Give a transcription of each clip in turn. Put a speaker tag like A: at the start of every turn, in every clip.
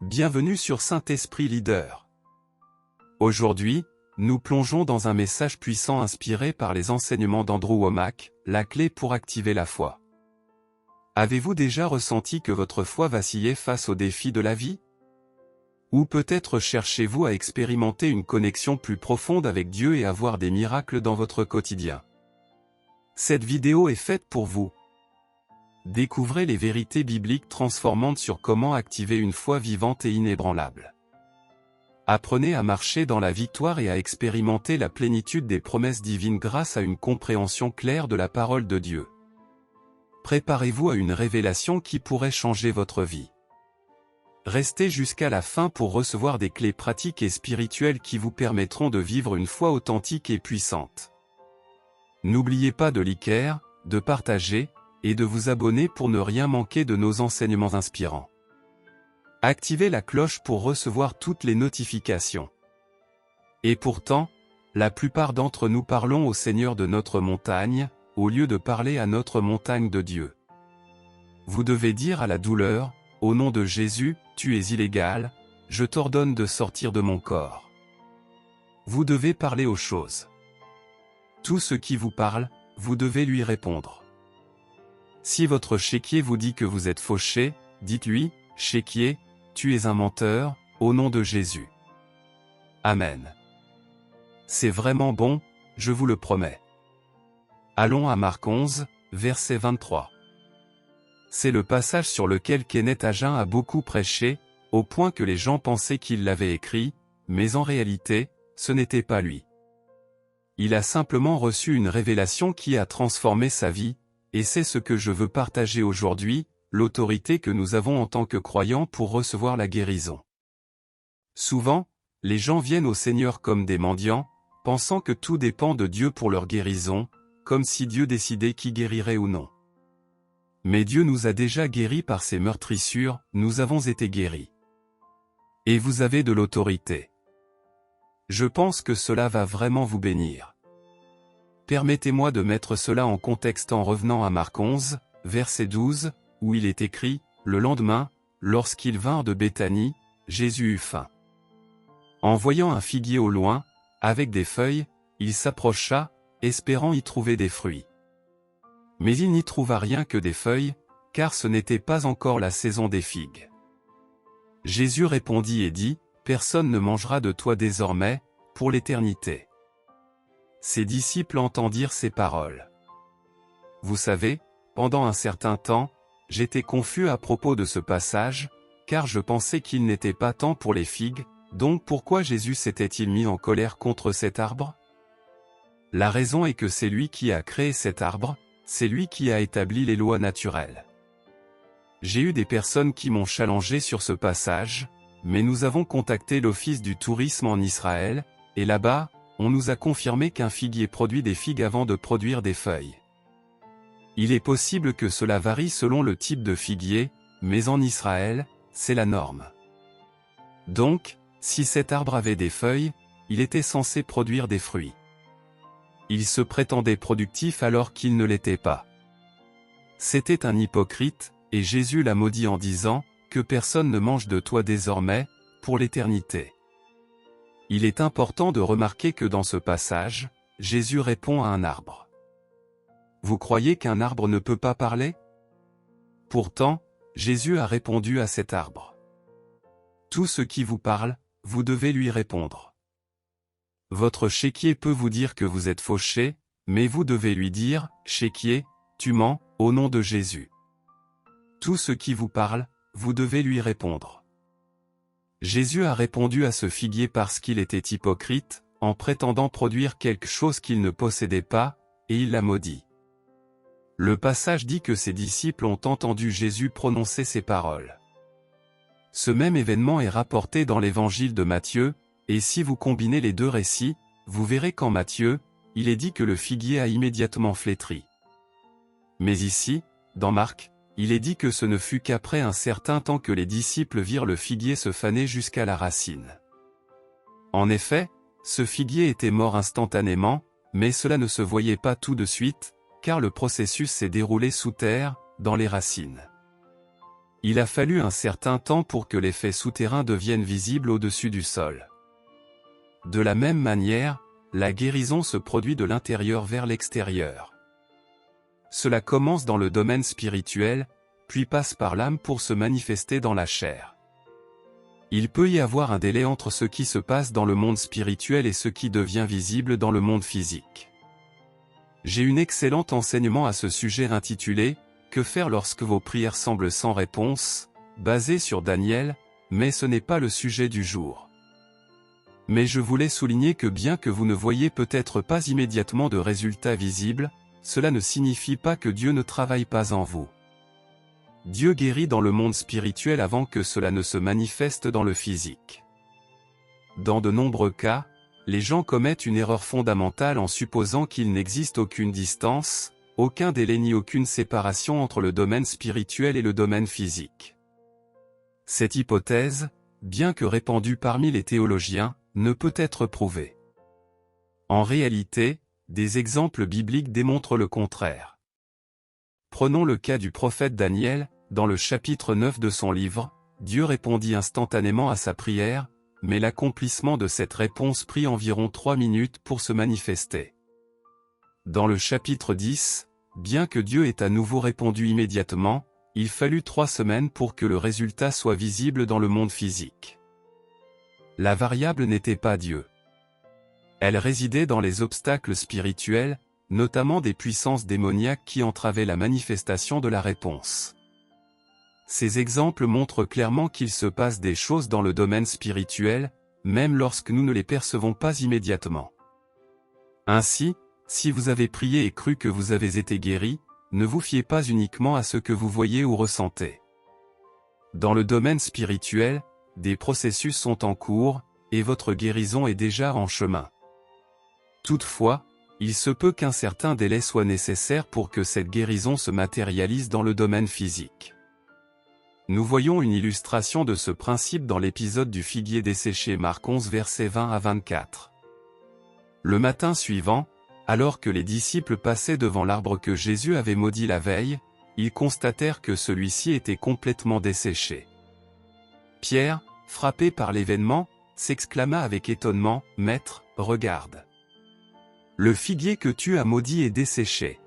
A: Bienvenue sur Saint-Esprit Leader. Aujourd'hui, nous plongeons dans un message puissant inspiré par les enseignements d'Andrew Wommack, la clé pour activer la foi. Avez-vous déjà ressenti que votre foi vacillait face aux défis de la vie? Ou peut-être cherchez-vous à expérimenter une connexion plus profonde avec Dieu et à voir des miracles dans votre quotidien? Cette vidéo est faite pour vous. Découvrez les vérités bibliques transformantes sur comment activer une foi vivante et inébranlable. Apprenez à marcher dans la victoire et à expérimenter la plénitude des promesses divines grâce à une compréhension claire de la parole de Dieu. Préparez-vous à une révélation qui pourrait changer votre vie. Restez jusqu'à la fin pour recevoir des clés pratiques et spirituelles qui vous permettront de vivre une foi authentique et puissante. N'oubliez pas de liker, de partager, et de vous abonner pour ne rien manquer de nos enseignements inspirants. Activez la cloche pour recevoir toutes les notifications. Et pourtant, la plupart d'entre nous parlons au Seigneur de notre montagne, au lieu de parler à notre montagne de Dieu. Vous devez dire à la douleur, au nom de Jésus, tu es illégale, je t'ordonne de sortir de mon corps. Vous devez parler aux choses. Tout ce qui vous parle, vous devez lui répondre. Si votre chéquier vous dit que vous êtes fauché, dites-lui, chéquier, tu es un menteur, au nom de Jésus. Amen. C'est vraiment bon, je vous le promets. Allons à Marc 11, verset 23. C'est le passage sur lequel Kenneth Hagin a beaucoup prêché, au point que les gens pensaient qu'il l'avait écrit, mais en réalité, ce n'était pas lui. Il a simplement reçu une révélation qui a transformé sa vie, et c'est ce que je veux partager aujourd'hui, l'autorité que nous avons en tant que croyants pour recevoir la guérison. Souvent, les gens viennent au Seigneur comme des mendiants, pensant que tout dépend de Dieu pour leur guérison, comme si Dieu décidait qui guérirait ou non. Mais Dieu nous a déjà guéris par ses meurtrissures, nous avons été guéris. Et vous avez de l'autorité. Je pense que cela va vraiment vous bénir. Permettez-moi de mettre cela en contexte en revenant à Marc 11, verset 12, où il est écrit, « Le lendemain, lorsqu'ils vinrent de Béthanie, Jésus eut faim. En voyant un figuier au loin, avec des feuilles, il s'approcha, espérant y trouver des fruits. Mais il n'y trouva rien que des feuilles, car ce n'était pas encore la saison des figues. Jésus répondit et dit, « Personne ne mangera de toi désormais, pour l'éternité. » Ses disciples entendirent ces paroles. Vous savez, pendant un certain temps, j'étais confus à propos de ce passage, car je pensais qu'il n'était pas temps pour les figues, donc pourquoi Jésus s'était-il mis en colère contre cet arbre? La raison est que c'est lui qui a créé cet arbre, c'est lui qui a établi les lois naturelles. J'ai eu des personnes qui m'ont challengé sur ce passage, mais nous avons contacté l'office du tourisme en Israël, et là-bas, on nous a confirmé qu'un figuier produit des figues avant de produire des feuilles. Il est possible que cela varie selon le type de figuier, mais en Israël, c'est la norme. Donc, si cet arbre avait des feuilles, il était censé produire des fruits. Il se prétendait productif alors qu'il ne l'était pas. C'était un hypocrite, et Jésus l'a maudit en disant, « Que personne ne mange de toi désormais, pour l'éternité. » Il est important de remarquer que dans ce passage, Jésus répond à un arbre. Vous croyez qu'un arbre ne peut pas parler? Pourtant, Jésus a répondu à cet arbre. Tout ce qui vous parle, vous devez lui répondre. Votre chéquier peut vous dire que vous êtes fauché, mais vous devez lui dire, « Chéquier, tu mens, au nom de Jésus. » Tout ce qui vous parle, vous devez lui répondre. Jésus a répondu à ce figuier parce qu'il était hypocrite, en prétendant produire quelque chose qu'il ne possédait pas, et il l'a maudit. Le passage dit que ses disciples ont entendu Jésus prononcer ces paroles. Ce même événement est rapporté dans l'évangile de Matthieu, et si vous combinez les deux récits, vous verrez qu'en Matthieu, il est dit que le figuier a immédiatement flétri. Mais ici, dans Marc, il est dit que ce ne fut qu'après un certain temps que les disciples virent le figuier se faner jusqu'à la racine. En effet, ce figuier était mort instantanément, mais cela ne se voyait pas tout de suite, car le processus s'est déroulé sous terre, dans les racines. Il a fallu un certain temps pour que les faits souterrains deviennent visibles au-dessus du sol. De la même manière, la guérison se produit de l'intérieur vers l'extérieur. Cela commence dans le domaine spirituel, puis passe par l'âme pour se manifester dans la chair. Il peut y avoir un délai entre ce qui se passe dans le monde spirituel et ce qui devient visible dans le monde physique. J'ai un excellent enseignement à ce sujet intitulé « Que faire lorsque vos prières semblent sans réponse ?» basé sur Daniel, mais ce n'est pas le sujet du jour. Mais je voulais souligner que bien que vous ne voyez peut-être pas immédiatement de résultats visibles, cela ne signifie pas que Dieu ne travaille pas en vous. Dieu guérit dans le monde spirituel avant que cela ne se manifeste dans le physique. Dans de nombreux cas, les gens commettent une erreur fondamentale en supposant qu'il n'existe aucune distance, aucun délai ni aucune séparation entre le domaine spirituel et le domaine physique. Cette hypothèse, bien que répandue parmi les théologiens, ne peut être prouvée. En réalité, des exemples bibliques démontrent le contraire. Prenons le cas du prophète Daniel, dans le chapitre 9 de son livre, Dieu répondit instantanément à sa prière, mais l'accomplissement de cette réponse prit environ 3 minutes pour se manifester. Dans le chapitre 10, bien que Dieu ait à nouveau répondu immédiatement, il fallut 3 semaines pour que le résultat soit visible dans le monde physique. La variable n'était pas Dieu. Elle résidait dans les obstacles spirituels, notamment des puissances démoniaques qui entravaient la manifestation de la réponse. Ces exemples montrent clairement qu'il se passe des choses dans le domaine spirituel, même lorsque nous ne les percevons pas immédiatement. Ainsi, si vous avez prié et cru que vous avez été guéri, ne vous fiez pas uniquement à ce que vous voyez ou ressentez. Dans le domaine spirituel, des processus sont en cours, et votre guérison est déjà en chemin. Toutefois, il se peut qu'un certain délai soit nécessaire pour que cette guérison se matérialise dans le domaine physique. Nous voyons une illustration de ce principe dans l'épisode du figuier desséché Marc 11 versets 20 à 24. Le matin suivant, alors que les disciples passaient devant l'arbre que Jésus avait maudit la veille, ils constatèrent que celui-ci était complètement desséché. Pierre, frappé par l'événement, s'exclama avec étonnement, « Maître, regarde. Le figuier que tu as maudit est desséché. »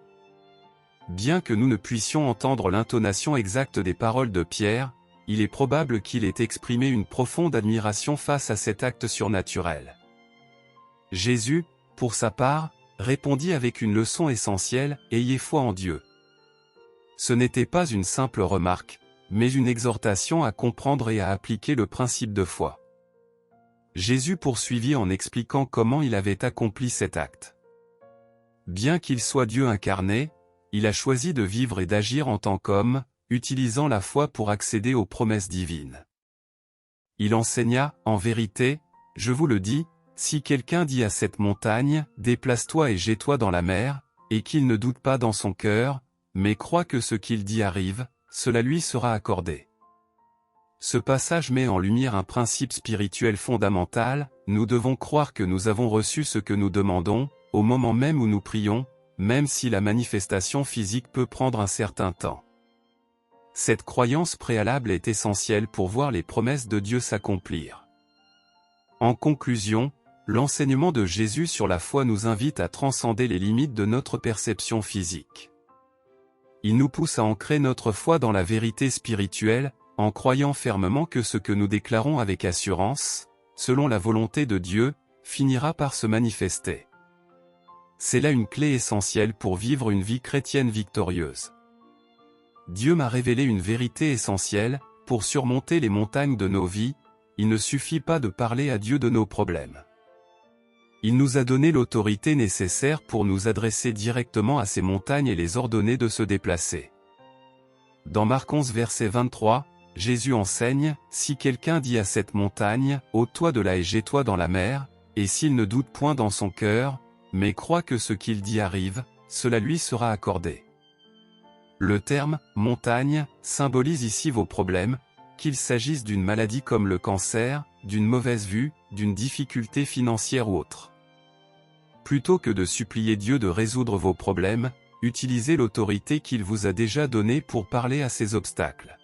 A: Bien que nous ne puissions entendre l'intonation exacte des paroles de Pierre, il est probable qu'il ait exprimé une profonde admiration face à cet acte surnaturel. Jésus, pour sa part, répondit avec une leçon essentielle, « Ayez foi en Dieu. » Ce n'était pas une simple remarque, mais une exhortation à comprendre et à appliquer le principe de foi. Jésus poursuivit en expliquant comment il avait accompli cet acte. Bien qu'il soit Dieu incarné, il a choisi de vivre et d'agir en tant qu'homme, utilisant la foi pour accéder aux promesses divines. Il enseigna, en vérité, je vous le dis, si quelqu'un dit à cette montagne, déplace-toi et jette-toi dans la mer, et qu'il ne doute pas dans son cœur, mais croit que ce qu'il dit arrive, cela lui sera accordé. Ce passage met en lumière un principe spirituel fondamental, nous devons croire que nous avons reçu ce que nous demandons, au moment même où nous prions, même si la manifestation physique peut prendre un certain temps. Cette croyance préalable est essentielle pour voir les promesses de Dieu s'accomplir. En conclusion, l'enseignement de Jésus sur la foi nous invite à transcender les limites de notre perception physique. Il nous pousse à ancrer notre foi dans la vérité spirituelle, en croyant fermement que ce que nous déclarons avec assurance, selon la volonté de Dieu, finira par se manifester. C'est là une clé essentielle pour vivre une vie chrétienne victorieuse. Dieu m'a révélé une vérité essentielle, pour surmonter les montagnes de nos vies, il ne suffit pas de parler à Dieu de nos problèmes. Il nous a donné l'autorité nécessaire pour nous adresser directement à ces montagnes et les ordonner de se déplacer. Dans Marc 11 verset 23, Jésus enseigne, « Si quelqu'un dit à cette montagne, ôte-toi de là et jette-toi dans la mer, et s'il ne doute point dans son cœur, mais croit que ce qu'il dit arrive, cela lui sera accordé. » Le terme « montagne » symbolise ici vos problèmes, qu'il s'agisse d'une maladie comme le cancer, d'une mauvaise vue, d'une difficulté financière ou autre. Plutôt que de supplier Dieu de résoudre vos problèmes, utilisez l'autorité qu'il vous a déjà donnée pour parler à ces obstacles.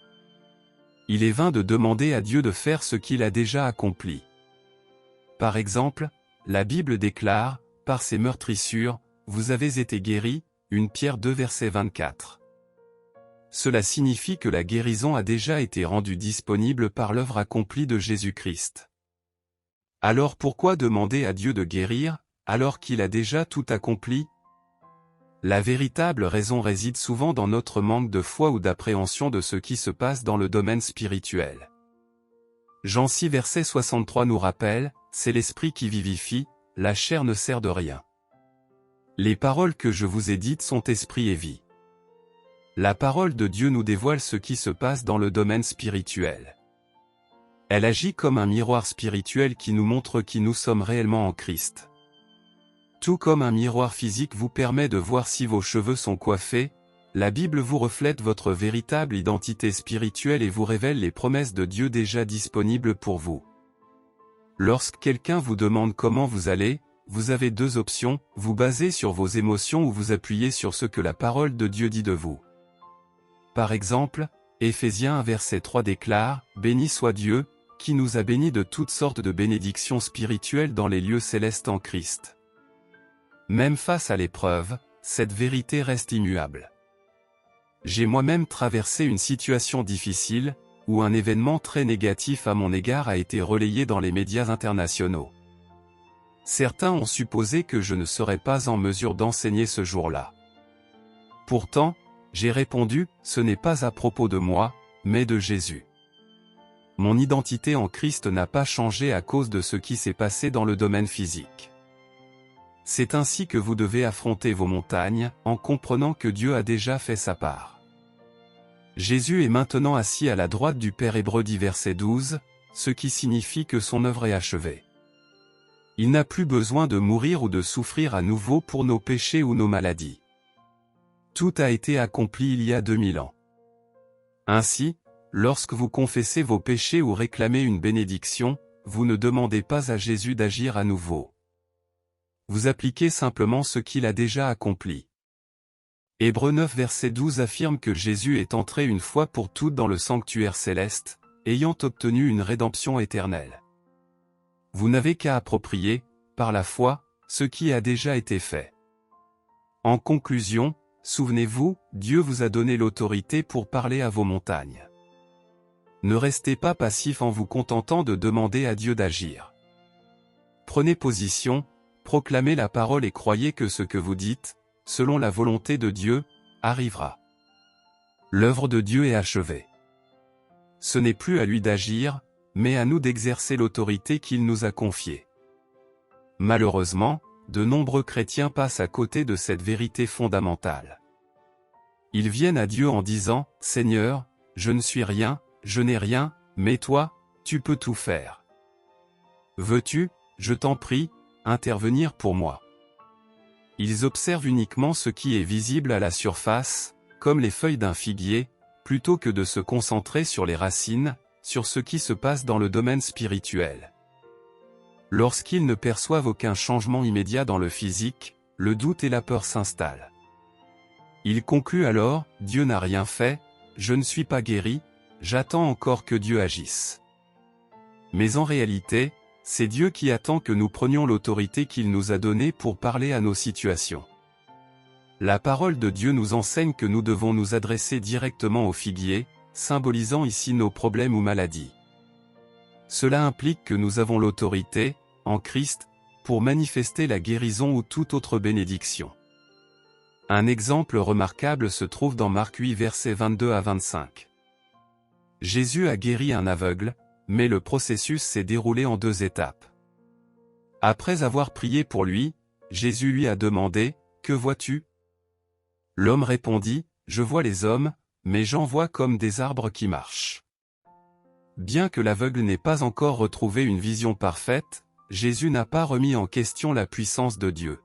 A: Il est vain de demander à Dieu de faire ce qu'il a déjà accompli. Par exemple, la Bible déclare, « Par ses meurtrissures, vous avez été guéris », 1 Pierre 2 verset 24. Cela signifie que la guérison a déjà été rendue disponible par l'œuvre accomplie de Jésus-Christ. Alors pourquoi demander à Dieu de guérir, alors qu'il a déjà tout accompli? La véritable raison réside souvent dans notre manque de foi ou d'appréhension de ce qui se passe dans le domaine spirituel. Jean 6 verset 63 nous rappelle, « C'est l'esprit qui vivifie, la chair ne sert de rien. Les paroles que je vous ai dites sont esprit et vie. » La parole de Dieu nous dévoile ce qui se passe dans le domaine spirituel. Elle agit comme un miroir spirituel qui nous montre qui nous sommes réellement en Christ. Tout comme un miroir physique vous permet de voir si vos cheveux sont coiffés, la Bible vous reflète votre véritable identité spirituelle et vous révèle les promesses de Dieu déjà disponibles pour vous. Lorsque quelqu'un vous demande comment vous allez, vous avez deux options, vous basez sur vos émotions ou vous appuyez sur ce que la parole de Dieu dit de vous. Par exemple, Éphésiens 1 verset 3 déclare, « Béni soit Dieu, qui nous a bénis de toutes sortes de bénédictions spirituelles dans les lieux célestes en Christ. » Même face à l'épreuve, cette vérité reste immuable. J'ai moi-même traversé une situation difficile, où un événement très négatif à mon égard a été relayé dans les médias internationaux. Certains ont supposé que je ne serais pas en mesure d'enseigner ce jour-là. Pourtant, j'ai répondu, ce n'est pas à propos de moi, mais de Jésus. Mon identité en Christ n'a pas changé à cause de ce qui s'est passé dans le domaine physique. C'est ainsi que vous devez affronter vos montagnes, en comprenant que Dieu a déjà fait sa part. Jésus est maintenant assis à la droite du Père. Hébreux 10 verset 12, ce qui signifie que son œuvre est achevée. Il n'a plus besoin de mourir ou de souffrir à nouveau pour nos péchés ou nos maladies. Tout a été accompli il y a 2000 ans. Ainsi, lorsque vous confessez vos péchés ou réclamez une bénédiction, vous ne demandez pas à Jésus d'agir à nouveau. Vous appliquez simplement ce qu'il a déjà accompli. Hébreux 9 verset 12 affirme que Jésus est entré une fois pour toutes dans le sanctuaire céleste, ayant obtenu une rédemption éternelle. Vous n'avez qu'à approprier, par la foi, ce qui a déjà été fait. En conclusion, souvenez-vous, Dieu vous a donné l'autorité pour parler à vos montagnes. Ne restez pas passif en vous contentant de demander à Dieu d'agir. Prenez position, proclamez la parole et croyez que ce que vous dites, selon la volonté de Dieu, arrivera. L'œuvre de Dieu est achevée. Ce n'est plus à lui d'agir, mais à nous d'exercer l'autorité qu'il nous a confiée. Malheureusement, de nombreux chrétiens passent à côté de cette vérité fondamentale. Ils viennent à Dieu en disant, « Seigneur, je ne suis rien, je n'ai rien, mais toi, tu peux tout faire. Veux-tu, je t'en prie, intervenir pour moi ?» Ils observent uniquement ce qui est visible à la surface, comme les feuilles d'un figuier, plutôt que de se concentrer sur les racines, sur ce qui se passe dans le domaine spirituel. Lorsqu'ils ne perçoivent aucun changement immédiat dans le physique, le doute et la peur s'installent. Ils concluent alors, « Dieu n'a rien fait, je ne suis pas guéri, j'attends encore que Dieu agisse. » Mais en réalité, c'est Dieu qui attend que nous prenions l'autorité qu'il nous a donnée pour parler à nos situations. La parole de Dieu nous enseigne que nous devons nous adresser directement au figuier, symbolisant ici nos problèmes ou maladies. Cela implique que nous avons l'autorité, en Christ, pour manifester la guérison ou toute autre bénédiction. Un exemple remarquable se trouve dans Marc 8 versets 22 à 25. Jésus a guéri un aveugle, mais le processus s'est déroulé en 2 étapes. Après avoir prié pour lui, Jésus lui a demandé, « Que vois-tu » L'homme répondit, « Je vois les hommes, mais j'en vois comme des arbres qui marchent. » Bien que l'aveugle n'ait pas encore retrouvé une vision parfaite, Jésus n'a pas remis en question la puissance de Dieu.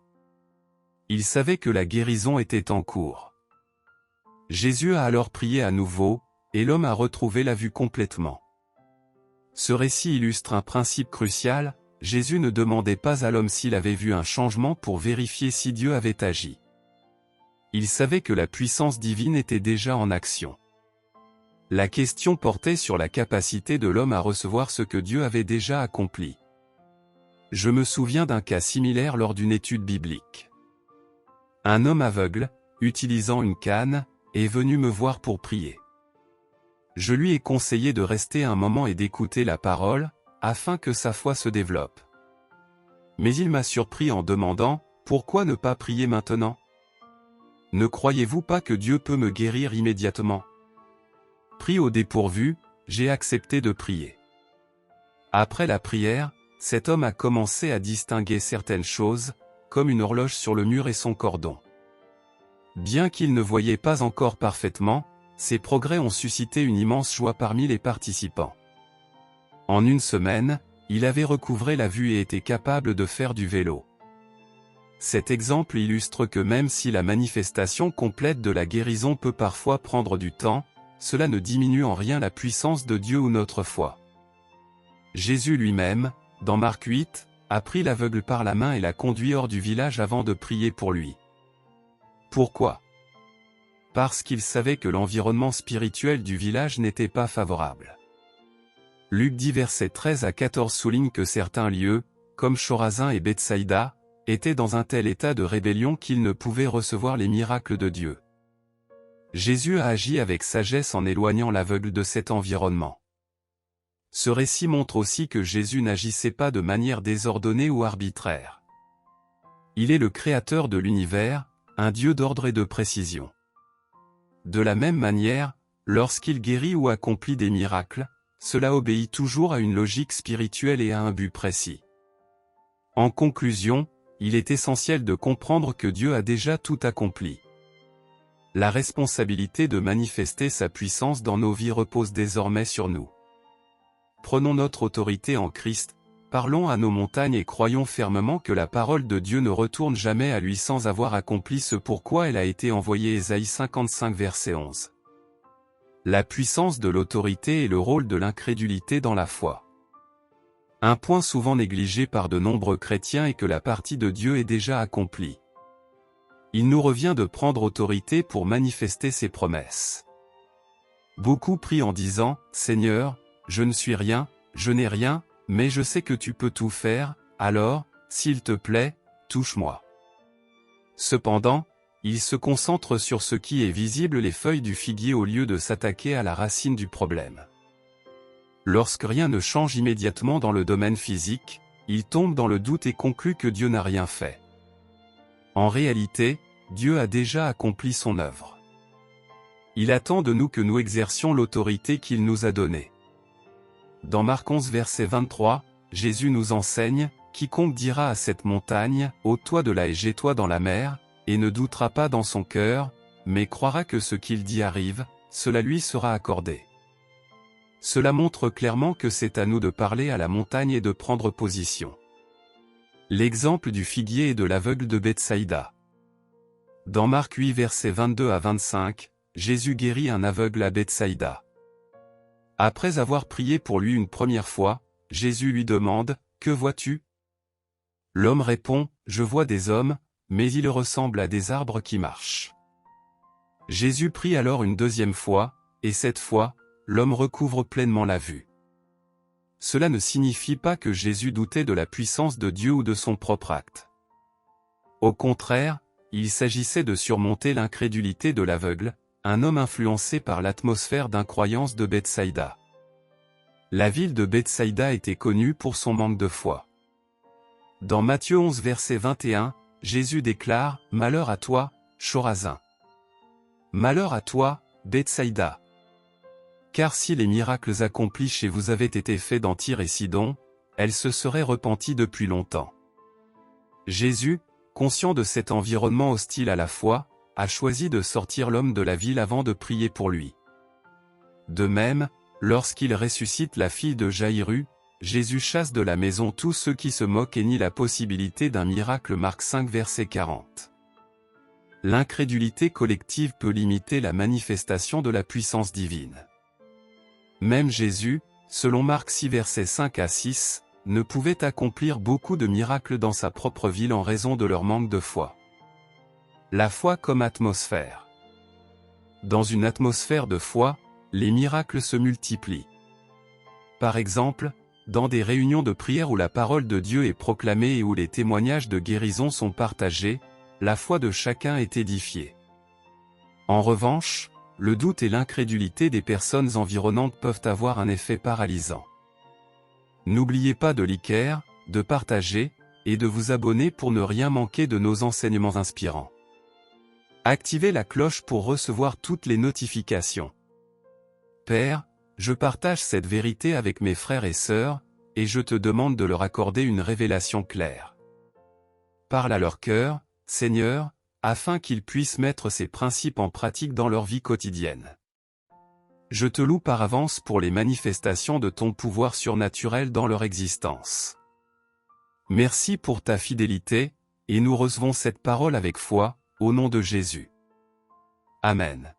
A: Il savait que la guérison était en cours. Jésus a alors prié à nouveau, et l'homme a retrouvé la vue complètement. Ce récit illustre un principe crucial, Jésus ne demandait pas à l'homme s'il avait vu un changement pour vérifier si Dieu avait agi. Il savait que la puissance divine était déjà en action. La question portait sur la capacité de l'homme à recevoir ce que Dieu avait déjà accompli. Je me souviens d'un cas similaire lors d'une étude biblique. Un homme aveugle, utilisant une canne, est venu me voir pour prier. Je lui ai conseillé de rester un moment et d'écouter la parole, afin que sa foi se développe. Mais il m'a surpris en demandant, « Pourquoi ne pas prier maintenant? Ne croyez-vous pas que Dieu peut me guérir immédiatement ?» Pris au dépourvu, j'ai accepté de prier. Après la prière, cet homme a commencé à distinguer certaines choses, comme une horloge sur le mur et son cordon. Bien qu'il ne voyait pas encore parfaitement, ces progrès ont suscité une immense joie parmi les participants. En une semaine, il avait recouvré la vue et était capable de faire du vélo. Cet exemple illustre que même si la manifestation complète de la guérison peut parfois prendre du temps, cela ne diminue en rien la puissance de Dieu ou notre foi. Jésus lui-même, dans Marc 8, a pris l'aveugle par la main et l'a conduit hors du village avant de prier pour lui. Pourquoi? Parce qu'il savait que l'environnement spirituel du village n'était pas favorable. Luc 10 versets 13 à 14 souligne que certains lieux, comme Chorazin et Bethsaïda, étaient dans un tel état de rébellion qu'ils ne pouvaient recevoir les miracles de Dieu. Jésus a agi avec sagesse en éloignant l'aveugle de cet environnement. Ce récit montre aussi que Jésus n'agissait pas de manière désordonnée ou arbitraire. Il est le créateur de l'univers, un Dieu d'ordre et de précision. De la même manière, lorsqu'il guérit ou accomplit des miracles, cela obéit toujours à une logique spirituelle et à un but précis. En conclusion, il est essentiel de comprendre que Dieu a déjà tout accompli. La responsabilité de manifester sa puissance dans nos vies repose désormais sur nous. Prenons notre autorité en Christ, parlons à nos montagnes et croyons fermement que la parole de Dieu ne retourne jamais à lui sans avoir accompli ce pourquoi elle a été envoyée. Ésaïe 55 verset 11. La puissance de l'autorité et le rôle de l'incrédulité dans la foi. Un point souvent négligé par de nombreux chrétiens est que la partie de Dieu est déjà accomplie. Il nous revient de prendre autorité pour manifester ses promesses. Beaucoup prient en disant, « Seigneur, je ne suis rien, je n'ai rien, mais je sais que tu peux tout faire, alors, s'il te plaît, touche-moi. » Cependant, ils se concentrent sur ce qui est visible, les feuilles du figuier, au lieu de s'attaquer à la racine du problème. Lorsque rien ne change immédiatement dans le domaine physique, ils tombent dans le doute et concluent que Dieu n'a rien fait. En réalité, Dieu a déjà accompli son œuvre. Il attend de nous que nous exercions l'autorité qu'il nous a donnée. Dans Marc 11 verset 23, Jésus nous enseigne, « Quiconque dira à cette montagne, ôte-toi de là et jette-toi dans la mer, et ne doutera pas dans son cœur, mais croira que ce qu'il dit arrive, cela lui sera accordé. » Cela montre clairement que c'est à nous de parler à la montagne et de prendre position. L'exemple du figuier et de l'aveugle de Bethsaïda. Dans Marc 8 versets 22 à 25, Jésus guérit un aveugle à Bethsaïda. Après avoir prié pour lui une première fois, Jésus lui demande, « Que vois-tu » L'homme répond, « Je vois des hommes, mais ils ressemblent à des arbres qui marchent. » Jésus prie alors une deuxième fois, et cette fois, l'homme recouvre pleinement la vue. Cela ne signifie pas que Jésus doutait de la puissance de Dieu ou de son propre acte. Au contraire, il s'agissait de surmonter l'incrédulité de l'aveugle, un homme influencé par l'atmosphère d'incroyance de Bethsaïda. La ville de Bethsaïda était connue pour son manque de foi. Dans Matthieu 11 verset 21, Jésus déclare, « Malheur à toi, Chorazin. Malheur à toi, Bethsaïda. Car si les miracles accomplis chez vous avaient été faits dans Tyr et Sidon, elle se serait repentie depuis longtemps. » Jésus, conscient de cet environnement hostile à la foi, a choisi de sortir l'homme de la ville avant de prier pour lui. De même, lorsqu'il ressuscite la fille de Jaïru, Jésus chasse de la maison tous ceux qui se moquent et nient la possibilité d'un miracle. Marc 5 verset 40. L'incrédulité collective peut limiter la manifestation de la puissance divine. Même Jésus, selon Marc 6 versets 5 à 6, ne pouvait accomplir beaucoup de miracles dans sa propre ville en raison de leur manque de foi. La foi comme atmosphère. Dans une atmosphère de foi, les miracles se multiplient. Par exemple, dans des réunions de prière où la parole de Dieu est proclamée et où les témoignages de guérison sont partagés, la foi de chacun est édifiée. En revanche, le doute et l'incrédulité des personnes environnantes peuvent avoir un effet paralysant. N'oubliez pas de liker, de partager, et de vous abonner pour ne rien manquer de nos enseignements inspirants. Activez la cloche pour recevoir toutes les notifications. Père, je partage cette vérité avec mes frères et sœurs, et je te demande de leur accorder une révélation claire. Parle à leur cœur, Seigneur, afin qu'ils puissent mettre ces principes en pratique dans leur vie quotidienne. Je te loue par avance pour les manifestations de ton pouvoir surnaturel dans leur existence. Merci pour ta fidélité, et nous recevons cette parole avec foi, au nom de Jésus. Amen.